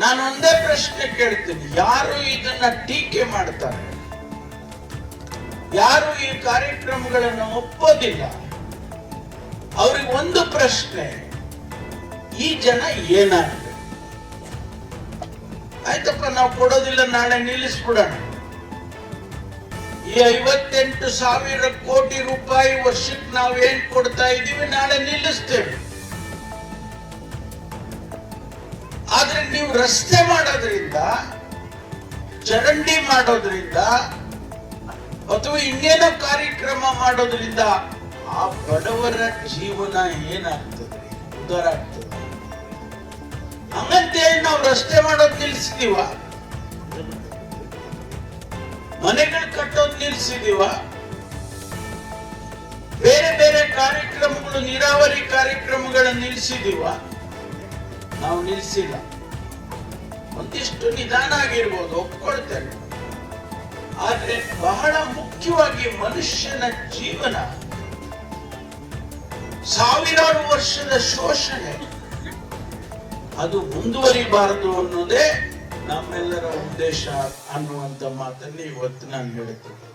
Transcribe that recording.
ನಾನು ಒಂದೇ ಪ್ರಶ್ನೆ ಕೇಳ್ತೀನಿ, ಯಾರು ಇದನ್ನ ಟೀಕೆ ಮಾಡ್ತಾರೆ, ಯಾರು ಈ ಕಾರ್ಯಕ್ರಮಗಳನ್ನು ಒಪ್ಪೋದಿಲ್ಲ, ಅವ್ರಿಗೆ ಒಂದು ಪ್ರಶ್ನೆ, ಈ ಜನ ಏನಾಗ್ಬೇಕು? ಆಯ್ತಪ್ಪ, ನಾವು ಕೊಡೋದಿಲ್ಲ, ನಾಳೆ ನಿಲ್ಲಿಸ್ಬಿಡೋಣ. ಈ 58,000 ಕೋಟಿ ರೂಪಾಯಿ ವರ್ಷಕ್ಕೆ ನಾವು ಏನ್ ಕೊಡ್ತಾ ಇದೀವಿ, ನಾಳೆ ನಿಲ್ಲಿಸ್ತೇವೆ. ಆದ್ರೆ ನೀವು ರಸ್ತೆ ಮಾಡೋದ್ರಿಂದ, ಚರಂಡಿ ಮಾಡೋದ್ರಿಂದ, ಅಥವಾ ಇನ್ನೇನೋ ಕಾರ್ಯಕ್ರಮ ಮಾಡೋದ್ರಿಂದ ಆ ಬಡವರ ಜೀವನ ಏನಾಗ್ತದೆ, ಉದ್ಧಾರ ಆಗ್ತದೆ. ಹಂಗಂತೇಳಿ ನಾವು ರಸ್ತೆ ಮಾಡೋದು ನಿಲ್ಸಿದೀವ, ಮನೆಗಳು ಕಟ್ಟೋದು ನಿಲ್ಸಿದೀವ, ಬೇರೆ ಬೇರೆ ಕಾರ್ಯಕ್ರಮಗಳು, ನೀರಾವರಿ ಕಾರ್ಯಕ್ರಮಗಳನ್ನು ನಿಲ್ಸಿದೀವ? ನಾವು ನಿಲ್ಸಿಲ್ಲ. ಒಂದಿಷ್ಟು ನಿಧಾನ ಆಗಿರ್ಬೋದು, ಒಪ್ಕೊಳ್ತೇನೆ. ಆದ್ರೆ ಬಹಳ ಮುಖ್ಯವಾಗಿ ಮನುಷ್ಯನ ಜೀವನ, ಸಾವಿರಾರು ವರ್ಷದ ಶೋಷಣೆ, ಅದು ಮುಂದುವರಿಬಾರದು ಅನ್ನೋದೇ ನಮ್ಮೆಲ್ಲರ ಉದ್ದೇಶ ಅನ್ನುವಂತ ಮಾತನ್ನು ಇವತ್ತು ನಾನು ಹೇಳ್ತೇನೆ.